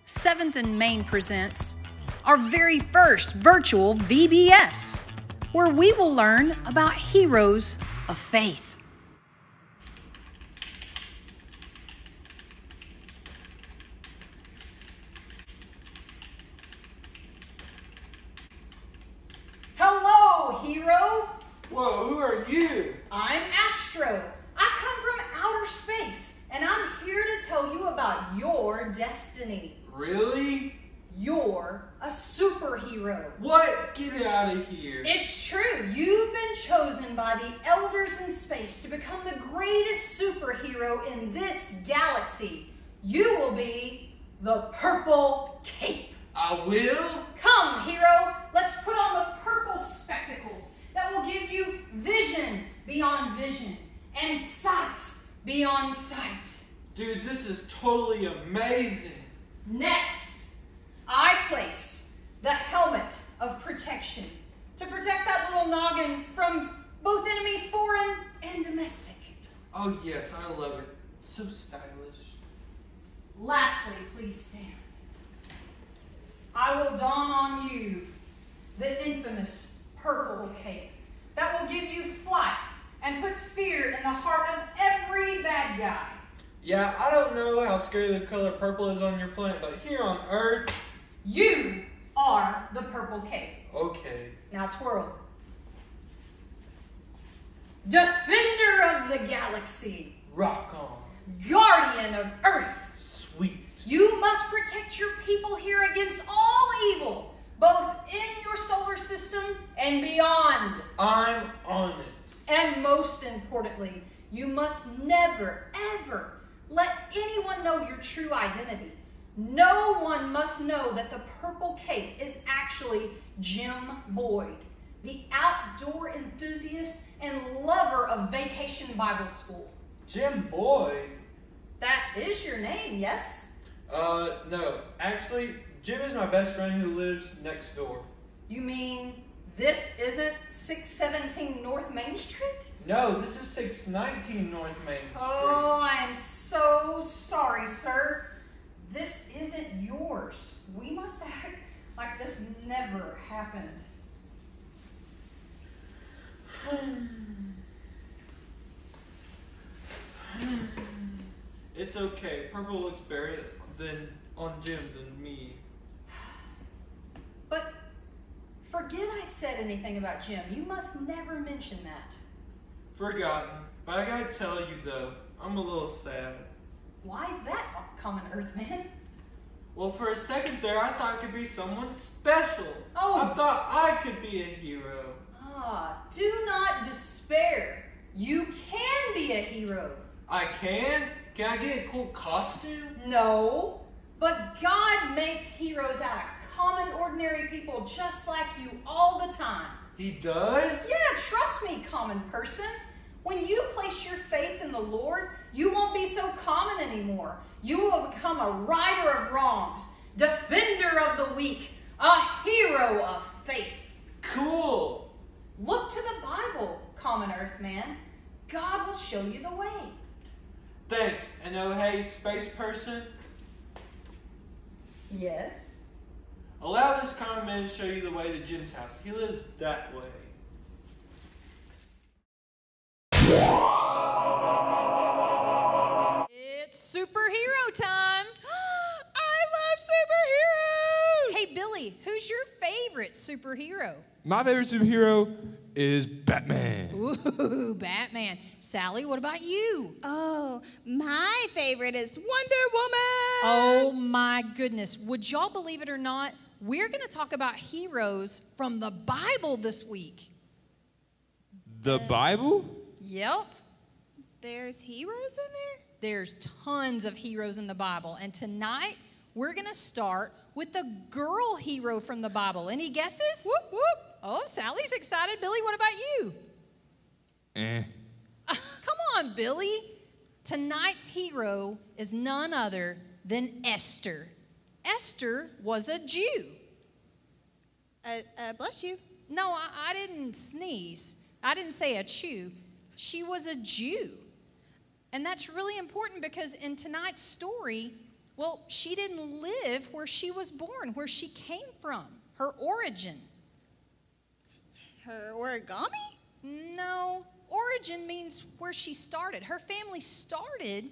7th and Main presents our very first virtual VBS, where we will learn about heroes of faith. Hello, hero! Whoa, who are you? I'm Astro. I come from outer space, and I'm here to tell you about your destiny. Really? You're a superhero. What? Get out of here. It's true. You've been chosen by the elders in space to become the greatest superhero in this galaxy. You will be the Purple Cape. I will? Come, hero. Let's put on the purple spectacles that will give you vision beyond vision and sight beyond sight. Dude, this is totally amazing. Next, I place the helmet of protection to protect that little noggin from both enemies, foreign and domestic. Oh yes, I love it. So stylish. Lastly, please stand. I will don on you the infamous purple cape that will give you flight and put fear in the heart of every bad guy. Yeah, I don't know how scary the color purple is on your planet, but here on Earth... You are the Purple Cape. Okay. Now twirl. Defender of the galaxy. Rock on. Guardian of Earth. Sweet. You must protect your people here against all evil, both in your solar system and beyond. I'm on it. And most importantly, you must never, ever let anyone know your true identity. No one must know that the Purple Cape is actually Jim Boyd, the outdoor enthusiast and lover of Vacation Bible School. Jim Boyd? That is your name, yes? No. Actually, Jim is my best friend who lives next door. You mean this isn't 617 North Main Street? No, this is 619 North Main Street. Oh, I am so sorry, sir. This isn't yours. We must act like this never happened. It's okay. Purple looks better on Jim than me. But forget I said anything about Jim. You must never mention that. Forgotten. But I gotta tell you though, I'm a little sad. Why is that, common Earthman? Well, for a second there, I thought I could be someone special. Oh. I thought I could be a hero. Do not despair. You can be a hero. I can? Can I get a cool costume? No, but God makes heroes out of common, ordinary people just like you all the time. He does? Yeah, trust me, common person. When you place your faith in the Lord, you won't be so common anymore. You will become a righter of wrongs, defender of the weak, a hero of faith. Cool. Look to the Bible, common Earthman. God will show you the way. Thanks. And oh hey, space person. Yes? Allow this common man to show you the way to Jim's house. He lives that way. It's superhero time. I love superheroes! Hey, Billy, who's your favorite superhero? My favorite superhero is Batman. Ooh, Batman. Sally, what about you? Oh, my favorite is Wonder Woman. Oh, my goodness. Would y'all believe it or not? We're going to talk about heroes from the Bible this week. The Bible? Yep. There's heroes in there? There's tons of heroes in the Bible. And tonight, we're going to start with the girl hero from the Bible. Any guesses? Whoop, whoop. Oh, Sally's excited. Billy, what about you? Come on, Billy. Tonight's hero is none other than Esther. Esther was a Jew. Bless you. No, I didn't sneeze. I didn't say a chew. She was a Jew. And that's really important because in tonight's story, Well, she didn't live where she was born, where she came from, her origin. Her origami? No, origin means where she started. Her family started,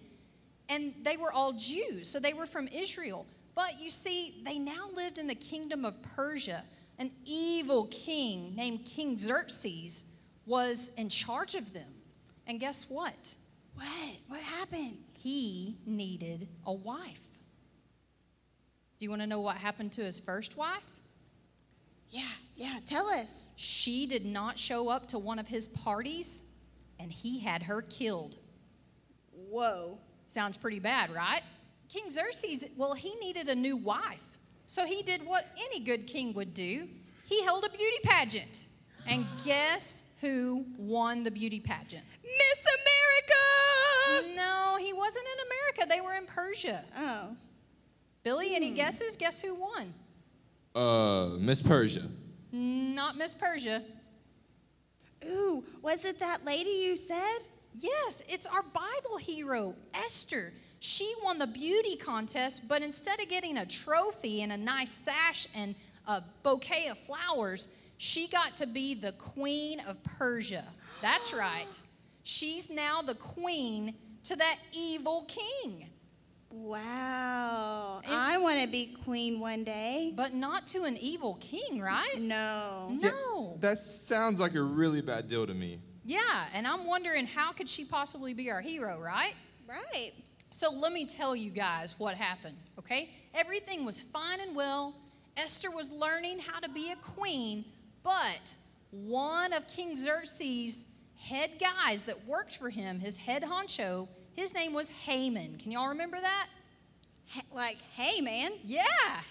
and they were all Jews, so they were from Israel. But you see, they now lived in the kingdom of Persia. An evil king named King Xerxes was in charge of them. And guess what? What? What happened? He needed a wife. Do you want to know what happened to his first wife? Yeah, tell us. She did not show up to one of his parties, and he had her killed. Whoa. Sounds pretty bad, right? King Xerxes, well, he needed a new wife. So he did what any good king would do. He held a beauty pageant. And guess who won the beauty pageant? Miss America! No, he wasn't in America. They were in Persia. Oh. Billy, any guesses? Guess who won? Miss Persia. Not Miss Persia. Ooh, was it that lady you said? Yes, it's our Bible hero, Esther. She won the beauty contest, but instead of getting a trophy and a nice sash and a bouquet of flowers, she got to be the queen of Persia. That's right. She's now the queen to that evil king. Wow. I want to be queen one day. But not to an evil king, right? No. No. That sounds like a really bad deal to me. Yeah, and I'm wondering how could she possibly be our hero, right? Right. So let me tell you guys what happened, okay? Everything was fine and well. Esther was learning how to be a queen, but one of King Xerxes' head guys that worked for him, his head honcho, his name was Haman. Can y'all remember that? Like, hey, man. Yeah,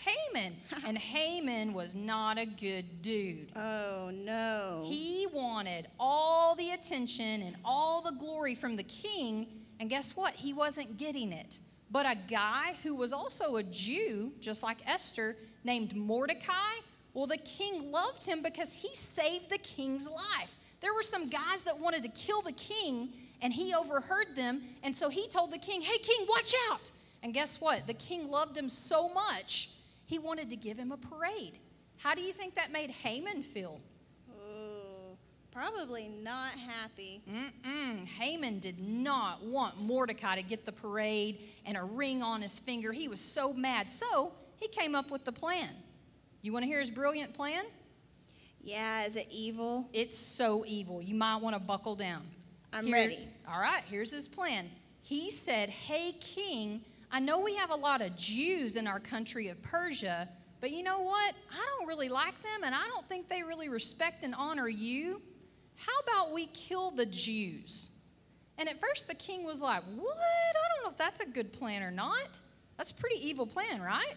Haman. And Haman was not a good dude. Oh, no. He wanted all the attention and all the glory from the king, and guess what? He wasn't getting it. But a guy who was also a Jew, just like Esther, named Mordecai, well, the king loved him because he saved the king's life. There were some guys that wanted to kill the king, and he overheard them, and so he told the king, hey, king, watch out. And guess what? The king loved him so much, he wanted to give him a parade. How do you think that made Haman feel? Oh, probably not happy. Haman did not want Mordecai to get the parade and a ring on his finger. He was so mad. So he came up with the plan. You want to hear his brilliant plan? Yeah, is it evil? It's so evil. You might want to buckle down. I'm ready. All right, here's his plan. He said, hey, king, I know we have a lot of Jews in our country of Persia, but you know what? I don't really like them, and I don't think they really respect and honor you. How about we kill the Jews? And at first the king was like, what? I don't know if that's a good plan or not. That's a pretty evil plan, right?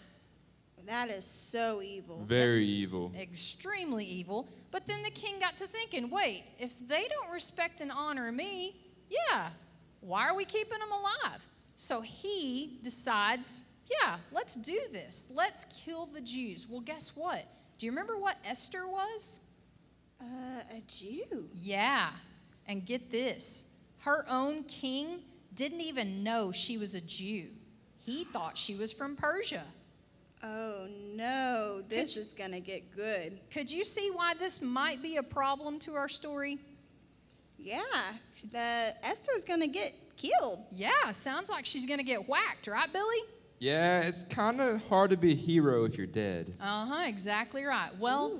That is so evil. Very evil. Extremely evil. But then the king got to thinking, wait, if they don't respect and honor me, yeah, why are we keeping them alive? So he decides, yeah, let's do this. Let's kill the Jews. Well, guess what? Do you remember what Esther was? A Jew? Yeah, and get this. Her own king didn't even know she was a Jew. He thought she was from Persia. Oh, no, this is going to get good. Could you see why this might be a problem to our story? Yeah, Esther's going to get killed. Yeah, sounds like she's going to get whacked, right, Billy? Yeah, it's kind of hard to be a hero if you're dead. Exactly right. Well,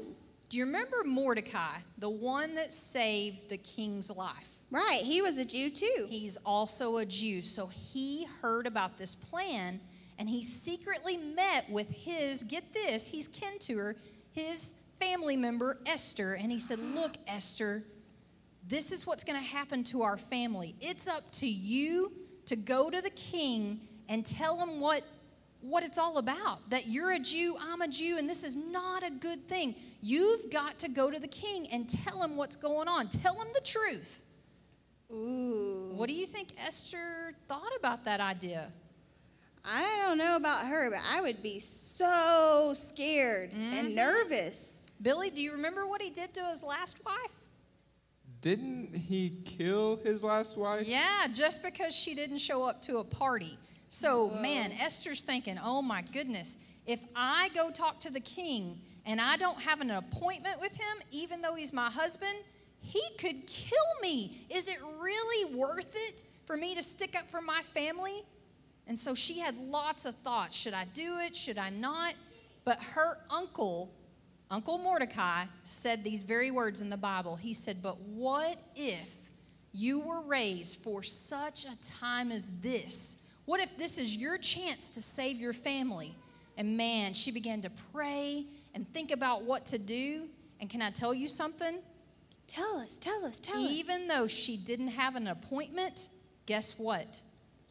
do you remember Mordecai, the one that saved the king's life? Right, he was a Jew too. He's also a Jew, so he heard about this plan, and he secretly met with his, get this, he's kin to her, his family member, Esther, and he said, look, Esther, this is what's going to happen to our family. It's up to you to go to the king and tell him what it's all about, that you're a Jew, I'm a Jew, and this is not a good thing. You've got to go to the king and tell him what's going on. Tell him the truth. Ooh. What do you think Esther thought about that idea? I don't know about her, but I would be so scared and nervous. Billy, do you remember what he did to his last wife? Didn't he kill his last wife? Yeah, just because she didn't show up to a party. So, man, Esther's thinking, oh my goodness, if I go talk to the king and I don't have an appointment with him, even though he's my husband, he could kill me. Is it really worth it for me to stick up for my family? And so she had lots of thoughts. Should I do it? Should I not? But her uncle, Uncle Mordecai, said these very words in the Bible. He said, but what if you were raised for such a time as this? What if this is your chance to save your family? And man, she began to pray and think about what to do. And can I tell you something? Tell us. Even though she didn't have an appointment, guess what?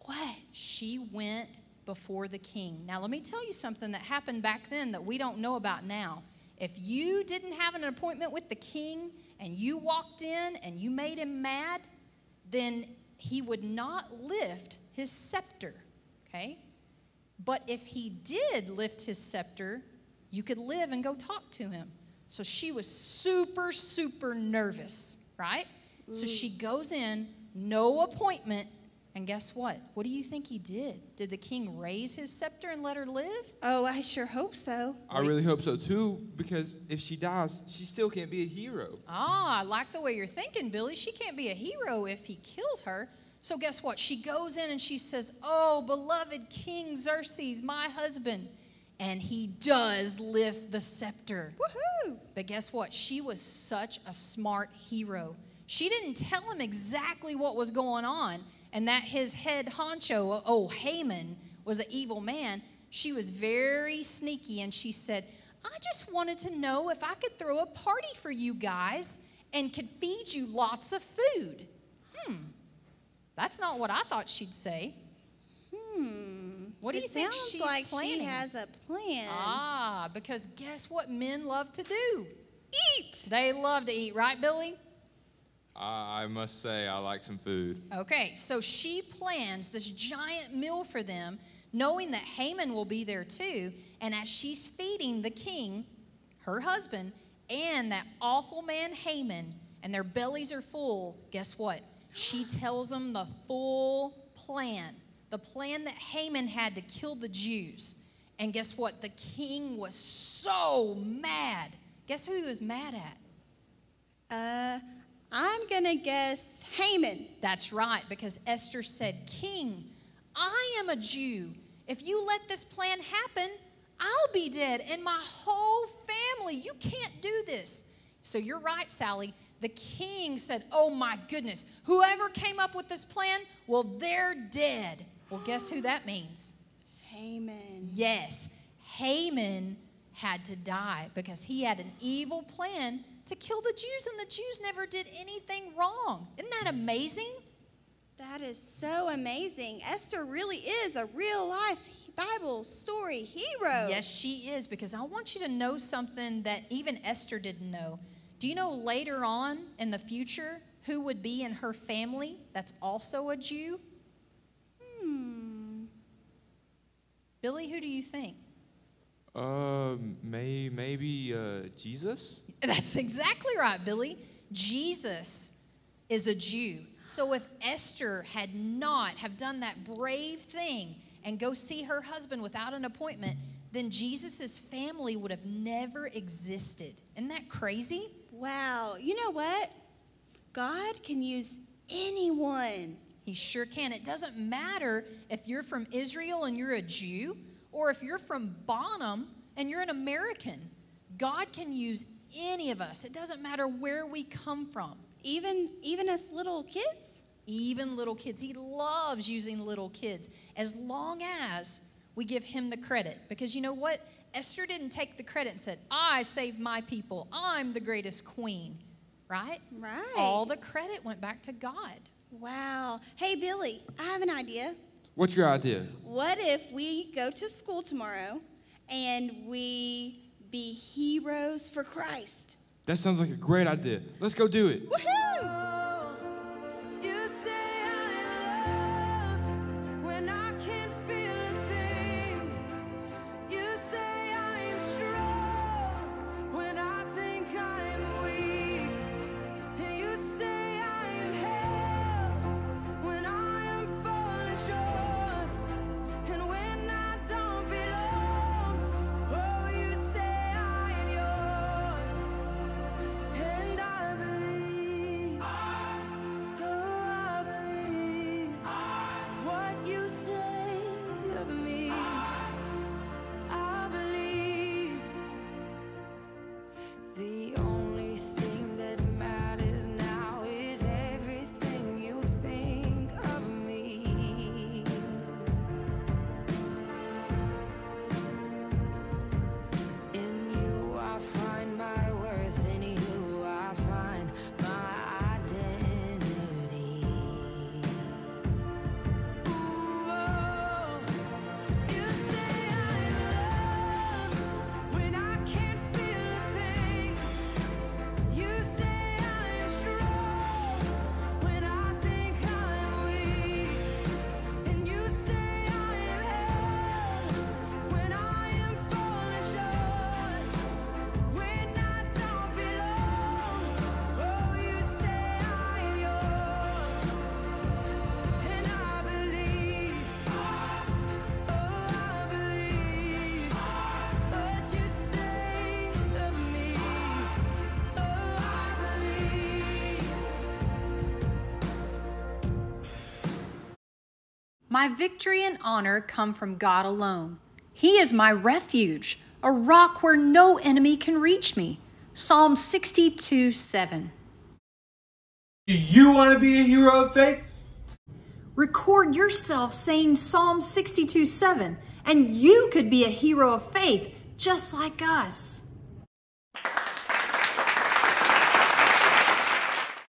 What? She went before the king. Now, let me tell you something that happened back then that we don't know about now. If you didn't have an appointment with the king and you walked in and you made him mad, then he would not lift his scepter, okay? But if he did lift his scepter, you could live and go talk to him. So she was super, super nervous, right? Ooh. So she goes in, no appointment, and guess what? What do you think he did? Did the king raise his scepter and let her live? Oh, I sure hope so. I really hope so too, because if she dies, she still can't be a hero. Ah, I like the way you're thinking, Billy. She can't be a hero if he kills her. So guess what? She goes in and she says, oh, beloved King Xerxes, my husband. And he does lift the scepter. Woohoo! But guess what? She was such a smart hero. She didn't tell him exactly what was going on and that his head honcho, oh, Haman, was an evil man. She was very sneaky, and she said, I just wanted to know if I could throw a party for you guys and could feed you lots of food. That's not what I thought she'd say. What do you think she's like planning? She has a plan. Ah, because guess what men love to do? Eat. They love to eat, right, Billy? I must say I like some food. Okay, so she plans this giant meal for them, knowing that Haman will be there too. And as she's feeding the king, her husband, and that awful man Haman, and their bellies are full, guess what? She tells them the full plan. The plan that Haman had to kill the Jews. And guess what? The king was so mad. Guess who he was mad at? I'm going to guess Haman. That's right, because Esther said, King, I am a Jew. If you let this plan happen, I'll be dead and my whole family. You can't do this. So you're right, Sally. The king said, oh my goodness, whoever came up with this plan, well, they're dead. Well, guess who that means? Haman. Yes, Haman had to die because he had an evil plan to kill the Jews, and the Jews never did anything wrong. Isn't that amazing? That is so amazing. Esther really is a real-life Bible story hero. Yes, she is, because I want you to know something that even Esther didn't know. Do you know later on in the future who would be in her family that's also a Jew? Billy, who do you think? Maybe Jesus? That's exactly right, Billy. Jesus is a Jew. So if Esther had not have done that brave thing and go see her husband without an appointment, then Jesus' family would have never existed. Isn't that crazy? Wow. You know what? God can use anyone. He sure can. It doesn't matter if you're from Israel and you're a Jew, or if you're from Bonham and you're an American. God can use any of us. It doesn't matter where we come from. Even us little kids? Even little kids. He loves using little kids as long as we give him the credit. Because you know what? Esther didn't take the credit and said, I saved my people. I'm the greatest queen. Right? Right. All the credit went back to God. Wow. Hey, Billy, I have an idea. What's your idea? What if we go to school tomorrow and we be heroes for Christ? That sounds like a great idea. Let's go do it. Woohoo! My victory and honor come from God alone. He is my refuge, a rock where no enemy can reach me. Psalm 62:7. Do you want to be a hero of faith? Record yourself saying Psalm 62:7, and you could be a hero of faith just like us.